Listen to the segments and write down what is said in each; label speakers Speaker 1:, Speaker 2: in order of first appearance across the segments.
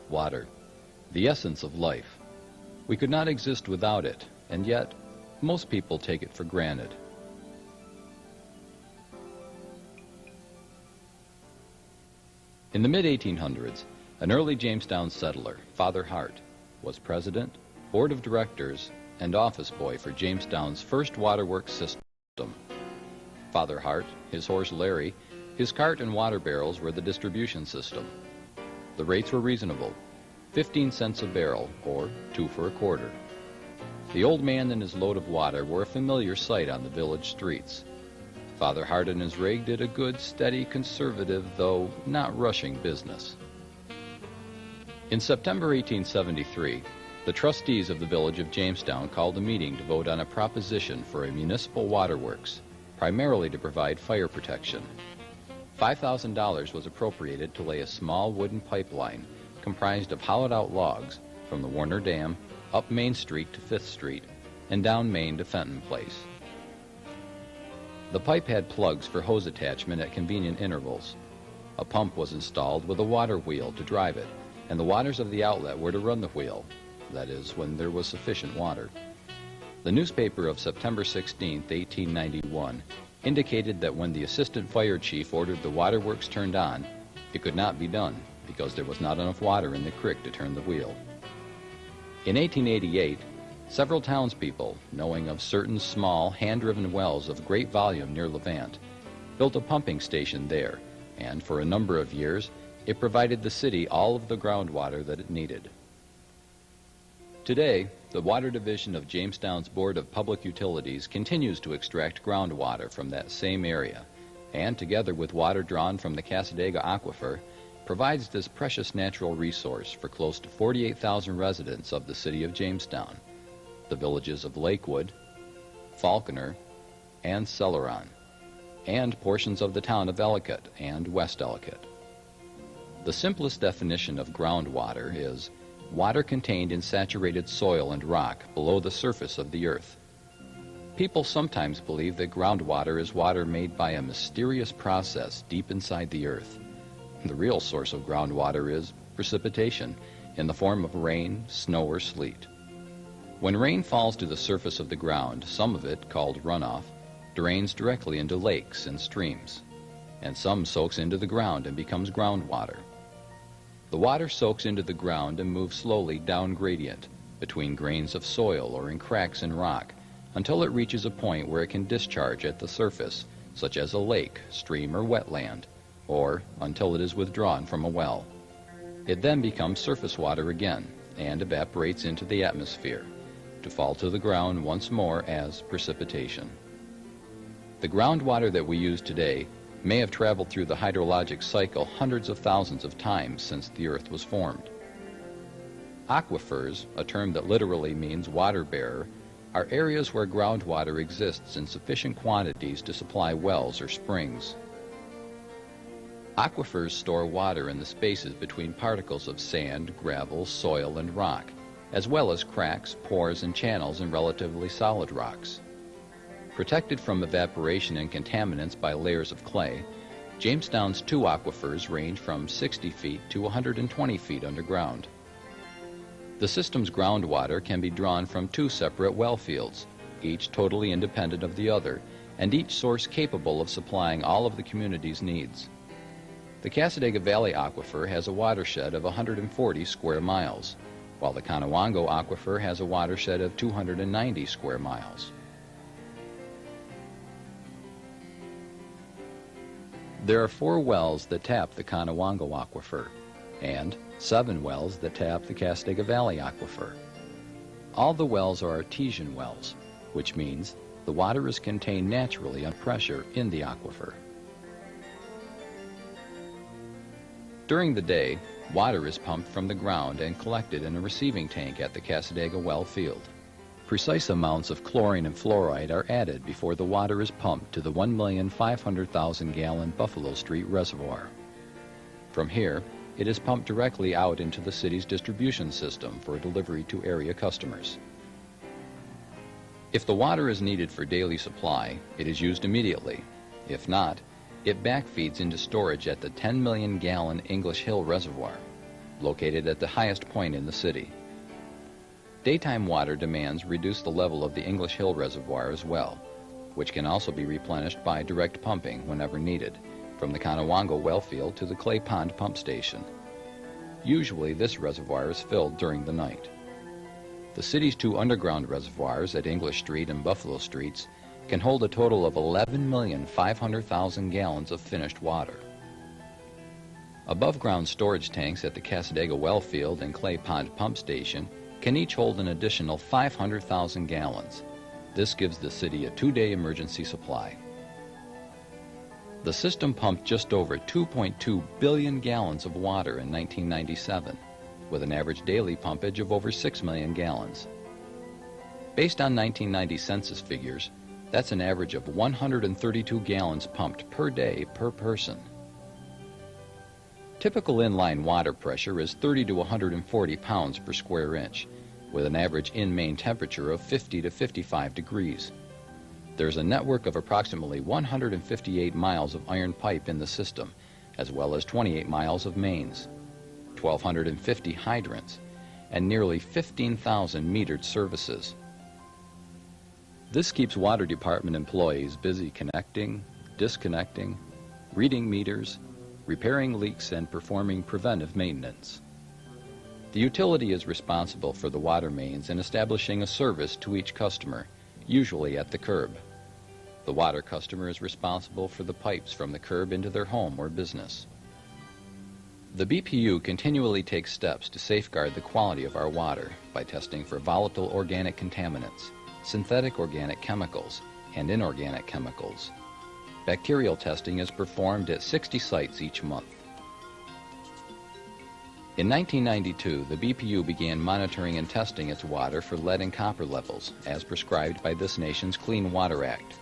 Speaker 1: Water, the essence of life. We could not exist without it, and yet most people take it for granted. In the mid-1800s, an early Jamestown settler, Father Hart, was president, board of directors, and office boy for Jamestown's first waterworks system. Father Hart, his horse Larry, his cart and water barrels were the distribution system. The rates were reasonable, 15 cents a barrel, or 2 for a quarter. The old man and his load of water were a familiar sight on the village streets. Father Hart and his rig did a good, steady, conservative, though not rushing business. In September 1873, the trustees of the village of Jamestown called a meeting to vote on a proposition for a municipal waterworks, primarily to provide fire protection. $5,000 was appropriated to lay a small wooden pipeline comprised of hollowed-out logs from the Warner Dam up Main Street to 5th Street and down Main to Fenton Place. The pipe had plugs for hose attachment at convenient intervals. A pump was installed with a water wheel to drive it, and the waters of the outlet were to run the wheel, that is, when there was sufficient water. The newspaper of September 16, 1891, indicated that when the assistant fire chief ordered the waterworks turned on, it could not be done because there was not enough water in the creek to turn the wheel. In 1888, several townspeople, knowing of certain small, hand-driven wells of great volume near Levant, built a pumping station there, and for a number of years, it provided the city all of the groundwater that it needed. Today, the Water Division of Jamestown's Board of Public Utilities continues to extract groundwater from that same area, and together with water drawn from the Cassadaga Aquifer, provides this precious natural resource for close to 48,000 residents of the city of Jamestown, the villages of Lakewood, Falconer, and Celeron, and portions of the town of Ellicott and West Ellicott. The simplest definition of groundwater is water contained in saturated soil and rock below the surface of the earth. People sometimes believe that groundwater is water made by a mysterious process deep inside the earth. The real source of groundwater is precipitation in the form of rain, snow, or sleet. When rain falls to the surface of the ground, some of it, called runoff, drains directly into lakes and streams, and some soaks into the ground and becomes groundwater. The water soaks into the ground and moves slowly down gradient between grains of soil or in cracks in rock until it reaches a point where it can discharge at the surface, such as a lake, stream, or wetland, or until it is withdrawn from a well. It then becomes surface water again and evaporates into the atmosphere, to fall to the ground once more as precipitation. The groundwater that we use today may have traveled through the hydrologic cycle hundreds of thousands of times since the earth was formed. Aquifers, a term that literally means water bearer, are areas where groundwater exists in sufficient quantities to supply wells or springs. Aquifers store water in the spaces between particles of sand, gravel, soil, and rock, as well as cracks, pores, and channels in relatively solid rocks. Protected from evaporation and contaminants by layers of clay, Jamestown's 2 aquifers range from 60 feet to 120 feet underground. The system's groundwater can be drawn from 2 separate well fields, each totally independent of the other, and each source capable of supplying all of the community's needs. The Cassadaga Valley Aquifer has a watershed of 140 square miles, while the Conewango Aquifer has a watershed of 290 square miles. There are 4 wells that tap the Conewango Aquifer, and 7 wells that tap the Cassadaga Valley Aquifer. All the wells are artesian wells, which means the water is contained naturally under pressure in the aquifer. During the day, water is pumped from the ground and collected in a receiving tank at the Cassadaga well field. Precise amounts of chlorine and fluoride are added before the water is pumped to the 1,500,000 gallon Buffalo Street reservoir. From here, it is pumped directly out into the city's distribution system for delivery to area customers. If the water is needed for daily supply, it is used immediately. If not, it backfeeds into storage at the 10 million gallon English Hill Reservoir. located at the highest point in the city. Daytime water demands reduce the level of the English Hill Reservoir as well, which can also be replenished by direct pumping whenever needed, from the Conewango well field to the Clay Pond pump station. Usually this reservoir is filled during the night. The city's two underground reservoirs at English Street and Buffalo Streets can hold a total of 11,500,000 gallons of finished water. Above-ground storage tanks at the Cassadaga well field and Clay Pond pump station can each hold an additional 500,000 gallons. This gives the city a 2-day emergency supply. The system pumped just over 2.2 billion gallons of water in 1997, with an average daily pumpage of over 6 million gallons. Based on 1990 census figures, that's an average of 132 gallons pumped per day per person. Typical inline water pressure is 30 to 140 pounds per square inch, with an average in-main temperature of 50 to 55 degrees. There's a network of approximately 158 miles of iron pipe in the system, as well as 28 miles of mains, 1,250 hydrants, and nearly 15,000 metered services. This keeps water department employees busy connecting, disconnecting, reading meters, repairing leaks, and performing preventive maintenance. The utility is responsible for the water mains and establishing a service to each customer, usually at the curb. The water customer is responsible for the pipes from the curb into their home or business. The BPU continually takes steps to safeguard the quality of our water by testing for volatile organic contaminants, synthetic organic chemicals, and inorganic chemicals. Bacterial testing is performed at 60 sites each month. In 1992, the BPU began monitoring and testing its water for lead and copper levels, as prescribed by this nation's Clean Water Act.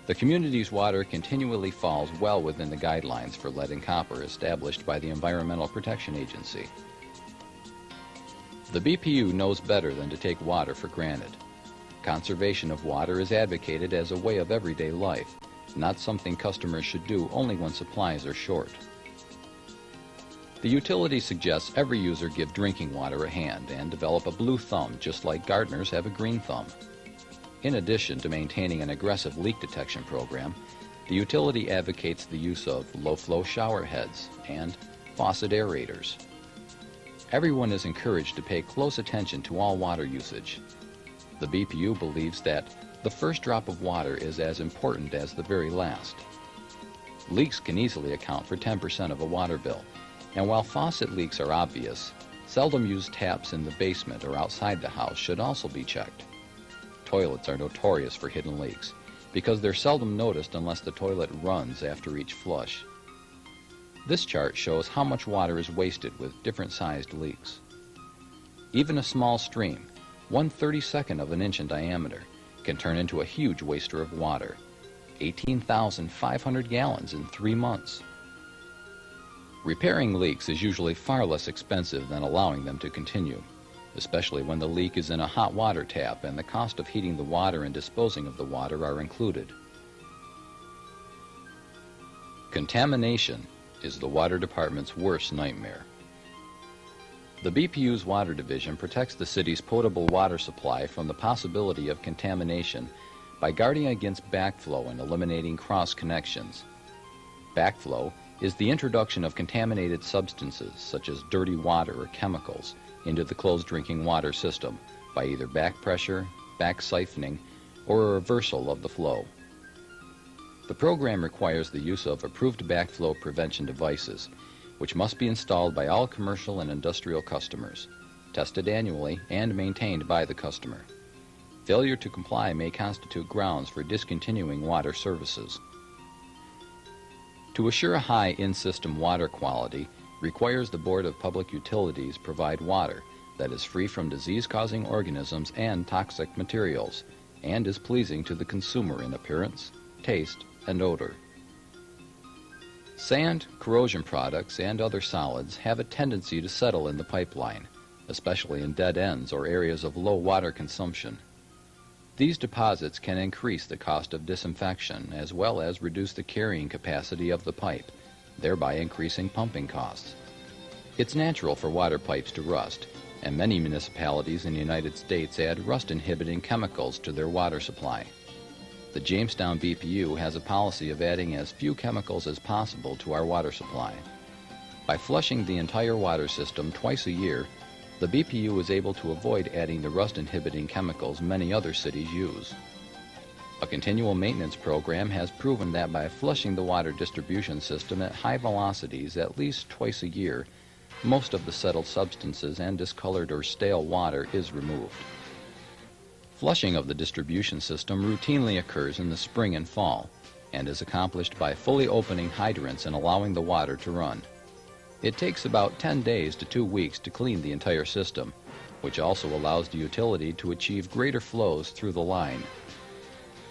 Speaker 1: The community's water continually falls well within the guidelines for lead and copper established by the Environmental Protection Agency. The BPU knows better than to take water for granted. Conservation of water is advocated as a way of everyday life, not something customers should do only when supplies are short. The utility suggests every user give drinking water a hand and develop a blue thumb, just like gardeners have a green thumb. In addition to maintaining an aggressive leak detection program, the utility advocates the use of low-flow shower heads and faucet aerators. Everyone is encouraged to pay close attention to all water usage. The BPU believes that the first drop of water is as important as the very last. Leaks can easily account for 10% of a water bill, and while faucet leaks are obvious, seldom used taps in the basement or outside the house should also be checked. Toilets are notorious for hidden leaks because they're seldom noticed unless the toilet runs after each flush. This chart shows how much water is wasted with different sized leaks. Even a small stream, 1/32 of an inch in diameter, can turn into a huge waster of water, 18,500 gallons in 3 months. Repairing leaks is usually far less expensive than allowing them to continue, especially when the leak is in a hot water tap and the cost of heating the water and disposing of the water are included. Contamination is the water department's worst nightmare. The BPU's water division protects the city's potable water supply from the possibility of contamination by guarding against backflow and eliminating cross connections. Backflow is the introduction of contaminated substances such as dirty water or chemicals into the closed drinking water system by either back pressure, back siphoning, or a reversal of the flow. The program requires the use of approved backflow prevention devices, which must be installed by all commercial and industrial customers, tested annually and maintained by the customer. Failure to comply may constitute grounds for discontinuing water services. To assure a high in-system water quality requires the Board of Public Utilities provide water that is free from disease-causing organisms and toxic materials, and is pleasing to the consumer in appearance, taste, and odor. Sand, corrosion products, and other solids have a tendency to settle in the pipeline, especially in dead ends or areas of low water consumption. These deposits can increase the cost of disinfection as well as reduce the carrying capacity of the pipe, thereby increasing pumping costs. It's natural for water pipes to rust, and many municipalities in the United States add rust-inhibiting chemicals to their water supply. The Jamestown BPU has a policy of adding as few chemicals as possible to our water supply. By flushing the entire water system twice a year, the BPU is able to avoid adding the rust-inhibiting chemicals many other cities use. A continual maintenance program has proven that by flushing the water distribution system at high velocities at least twice a year, most of the settled substances and discolored or stale water is removed. Flushing of the distribution system routinely occurs in the spring and fall, and is accomplished by fully opening hydrants and allowing the water to run. It takes about 10 days to 2 weeks to clean the entire system, which also allows the utility to achieve greater flows through the line.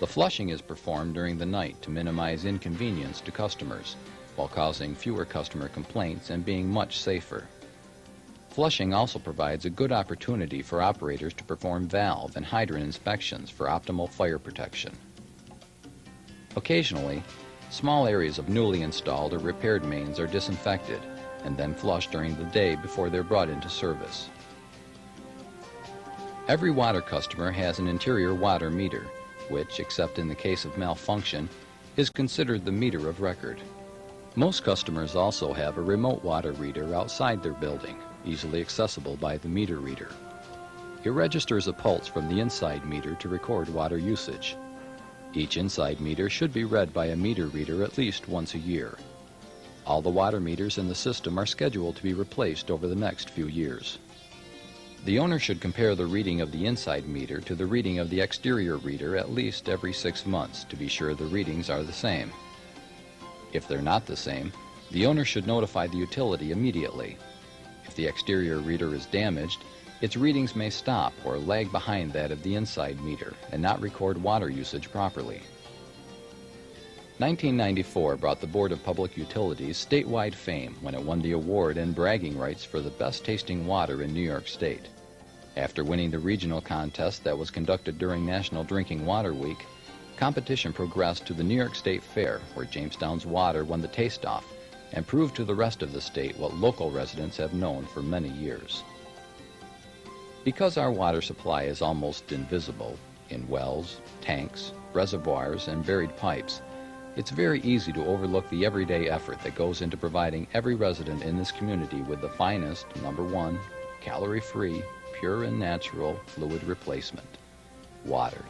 Speaker 1: The flushing is performed during the night to minimize inconvenience to customers, while causing fewer customer complaints and being much safer. Flushing also provides a good opportunity for operators to perform valve and hydrant inspections for optimal fire protection. Occasionally, small areas of newly installed or repaired mains are disinfected and then flushed during the day before they're brought into service. Every water customer has an interior water meter, which, except in the case of malfunction, is considered the meter of record. Most customers also have a remote water reader outside their building, easily accessible by the meter reader. It registers a pulse from the inside meter to record water usage. Each inside meter should be read by a meter reader at least once a year. All the water meters in the system are scheduled to be replaced over the next few years. The owner should compare the reading of the inside meter to the reading of the exterior reader at least every 6 months to be sure the readings are the same. If they're not the same, the owner should notify the utility immediately. If the exterior reader is damaged, its readings may stop or lag behind that of the inside meter and not record water usage properly. 1994 brought the Board of Public Utilities statewide fame when it won the award and bragging rights for the best tasting water in New York State. After winning the regional contest that was conducted during National Drinking Water Week, competition progressed to the New York State Fair, where Jamestown's water won the taste-off and proved to the rest of the state what local residents have known for many years. Because our water supply is almost invisible in wells, tanks, reservoirs, and buried pipes, it's very easy to overlook the everyday effort that goes into providing every resident in this community with the finest, number one, calorie-free, pure and natural fluid replacement, water.